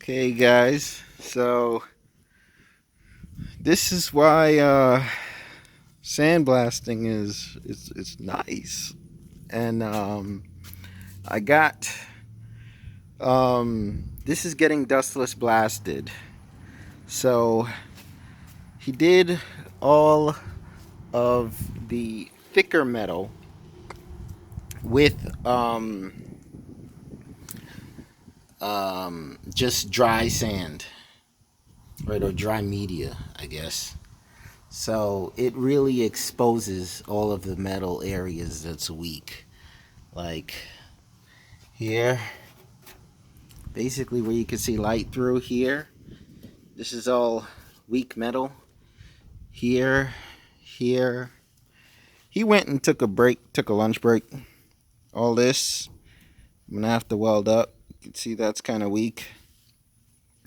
Okay, guys, so this is why sandblasting is it's nice. And I got this is getting dustless blasted. So he did all of the thicker metal with just dry sand, right, or dry media, I guess. So it really exposes all of the metal areas that's weak. Like here, basically where you can see light through here, this is all weak metal. Here, here. He went and took a lunch break. All this, I'm gonna have to weld up. You can see that's kind of weak.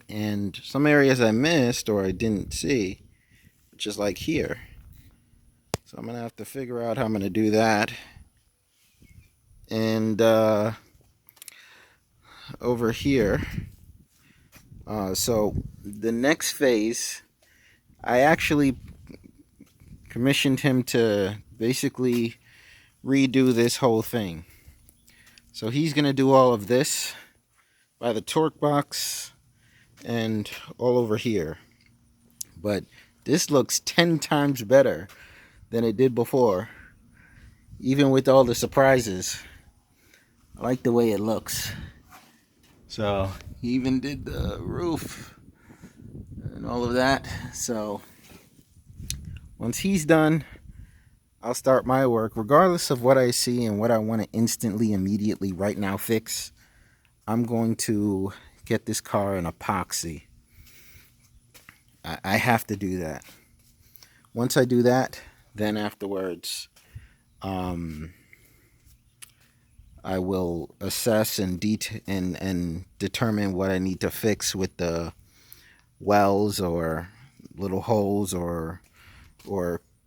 And some areas I missed or I didn't see, which is like here. So I'm gonna have to figure out how I'm gonna do that. And over here, so the next phase, I actually commissioned him to basically redo this whole thing. So he's gonna do all of this by the torque box and all over here. But this looks 10 times better than it did before, even with all the surprises. I like the way it looks. So he even did the roof and all of that. So once he's done, I'll start my work. Regardless of what I see and what I want to instantly, immediately, right now fix, I'm going to get this car an epoxy. I have to do that. Once I do that, then afterwards, I will assess and determine what I need to fix with the wells or little holes or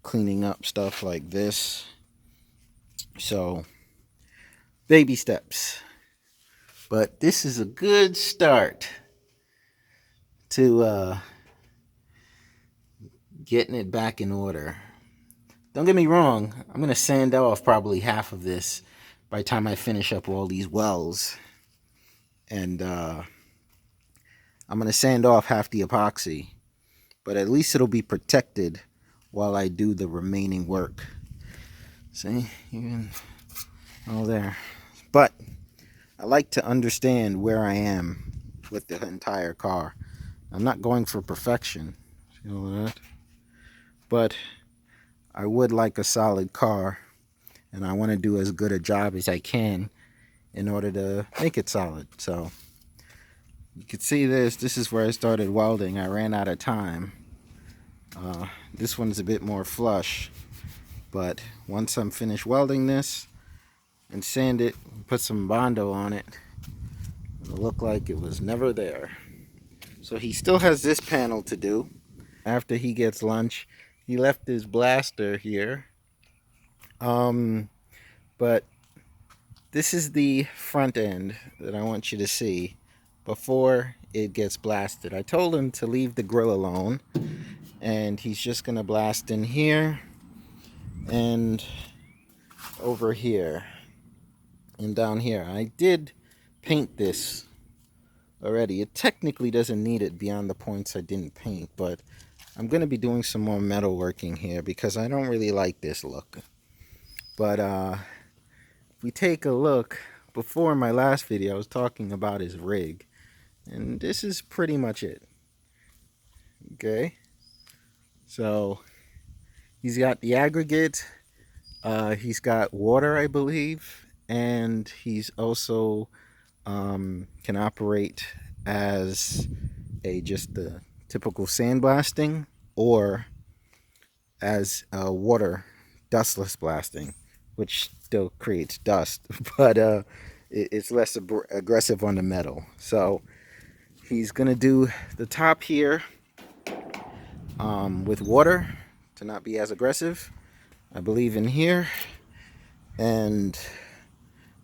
cleaning up stuff like this. So baby steps, but this is a good start to getting it back in order. Don't get me wrong, I'm gonna sand off probably half of this by the time I finish up all these wells, and I'm gonna sand off half the epoxy, but at least it'll be protected while I do the remaining work. See, even all there. But I like to understand where I am with the entire car. I'm not going for perfection, see all that? But I would like a solid car, and I want to do as good a job as I can in order to make it solid. So you can see this is where I started welding. I ran out of time. This one's a bit more flush, but once I'm finished welding this and sand it, put some Bondo on it, it'll look like it was never there. So he still has this panel to do. After he gets lunch, he left his blaster here. But this is the front end that I want you to see before it gets blasted. I told him to leave the grill alone, and he's just gonna blast in here and over here and down here. I did paint this already. It technically doesn't need it beyond the points I didn't paint, but I'm gonna be doing some more metal working here because I don't really like this look. But if we take a look, before my last video I was talking about his rig, and this is pretty much it. Okay, so he's got the aggregate, he's got water, I believe, and he's also can operate as just the typical sandblasting or as water dustless blasting, which still creates dust, but it's less aggressive on the metal. So he's gonna do the top here with water to not be as aggressive, I believe, in here, and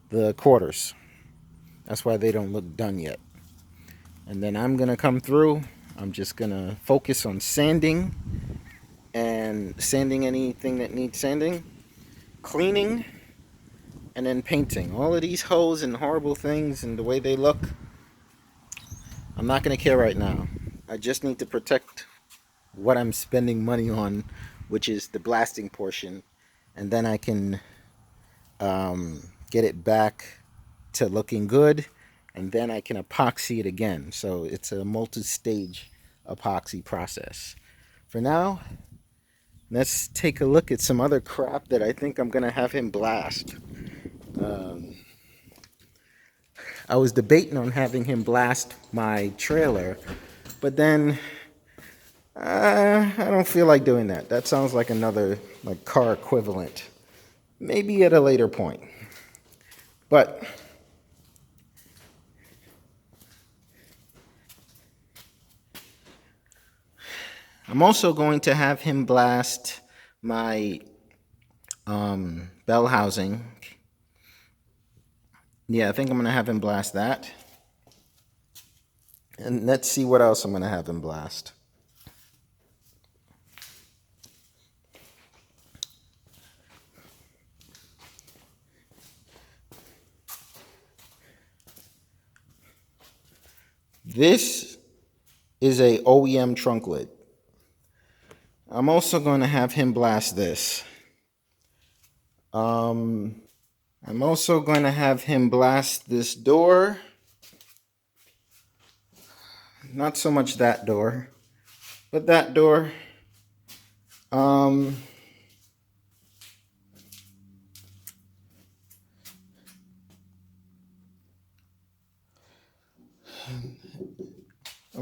the quarters. That's why they don't look done yet. And then I'm gonna come through. I'm just gonna focus on sanding and sanding anything that needs sanding, cleaning, and then painting. All of these holes and horrible things and the way they look, I'm not gonna care right now. I just need to protect what I'm spending money on, which is the blasting portion, and then I can get it back to looking good, and then I can epoxy it again. So it's a multi-stage epoxy process. For now, let's take a look at some other crap that I think I'm gonna have him blast. Um, I was debating on having him blast my trailer, but then I don't feel like doing that. That sounds like another like car equivalent. Maybe at a later point. But I'm also going to have him blast my bell housing. Yeah, I think I'm going to have him blast that. And let's see what else I'm going to have him blast. This is a OEM trunk lid. I'm also going to have him blast this. I'm also going to have him blast this door. Not so much that door, but that door. I'm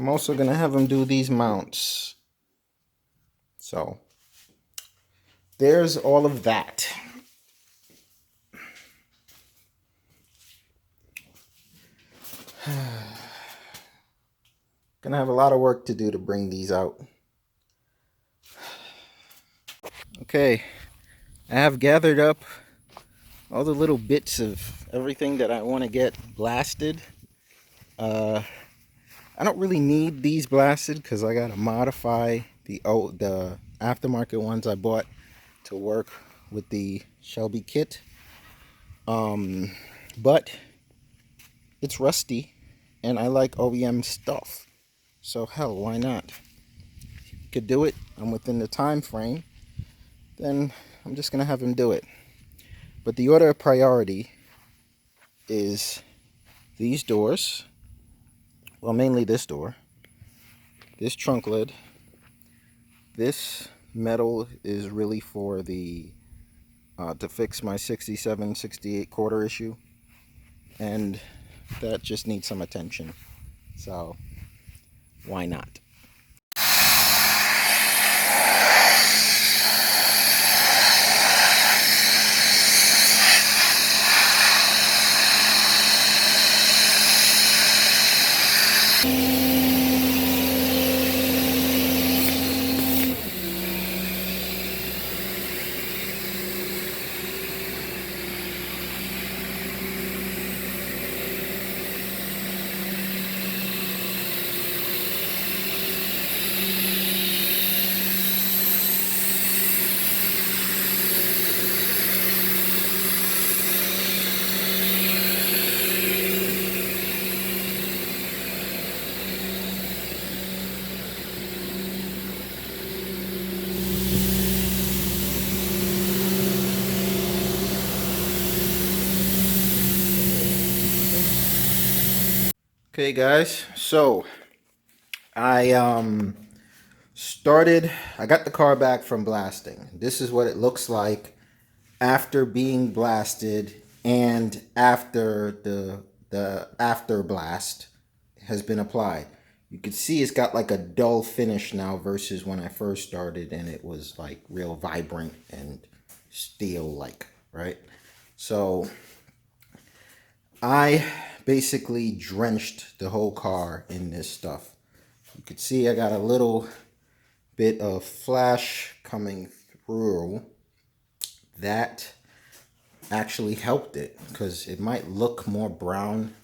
also going to have him do these mounts. So there's all of that. Gonna have a lot of work to do to bring these out. Okay, I have gathered up all the little bits of everything that I want to get blasted. I don't really need these blasted because I gotta modify the aftermarket ones I bought to work with the Shelby kit. But it's rusty and I like OEM stuff. So hell, why not? Could do it. I'm within the time frame. Then I'm just gonna have him do it. But the order of priority is these doors. Well, mainly this door. This trunk lid. This metal is really for the to fix my 67, 68 quarter issue. And that just needs some attention. So why not? Okay guys, so I I got the car back from blasting. This is what it looks like after being blasted and after the after blast has been applied. You can see it's got like a dull finish now versus when I first started and it was like real vibrant and steel like, right? So I basically drenched the whole car in this stuff. You can see I got a little bit of flash coming through. That actually helped it because it might look more brown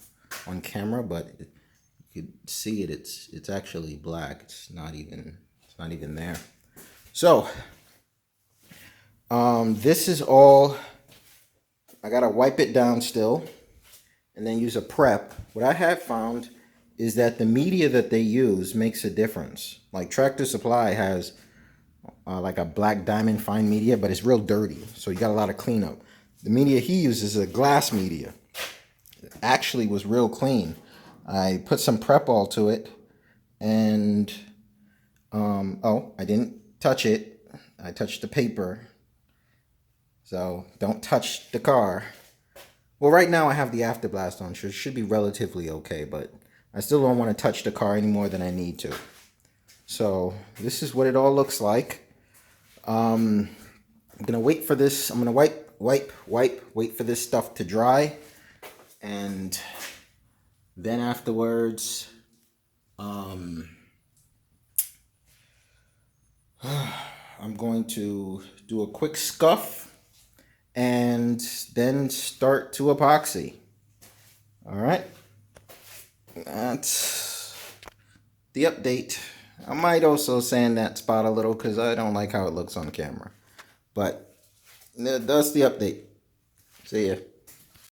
on camera, but you you could see it. It's actually black. It's not even there. So, this is all. I gotta wipe it down still, and then use a prep. What I have found is that the media that they use makes a difference. Like Tractor Supply has like a black diamond fine media, but it's real dirty, so you got a lot of cleanup. The media he uses is a glass media. It actually was real clean. I put some prep all to it, and oh, I didn't touch it. I touched the paper. So don't touch the car. Well, right now I have the afterblast on, so it should be relatively okay, but I still don't want to touch the car any more than I need to. So this is what it all looks like. I'm gonna wait for this. I'm gonna wait for this stuff to dry, and then afterwards, I'm going to do a quick scuff and then start to epoxy. All right, that's the update. I might also sand that spot a little because I don't like how it looks on camera. But that's the update. See ya.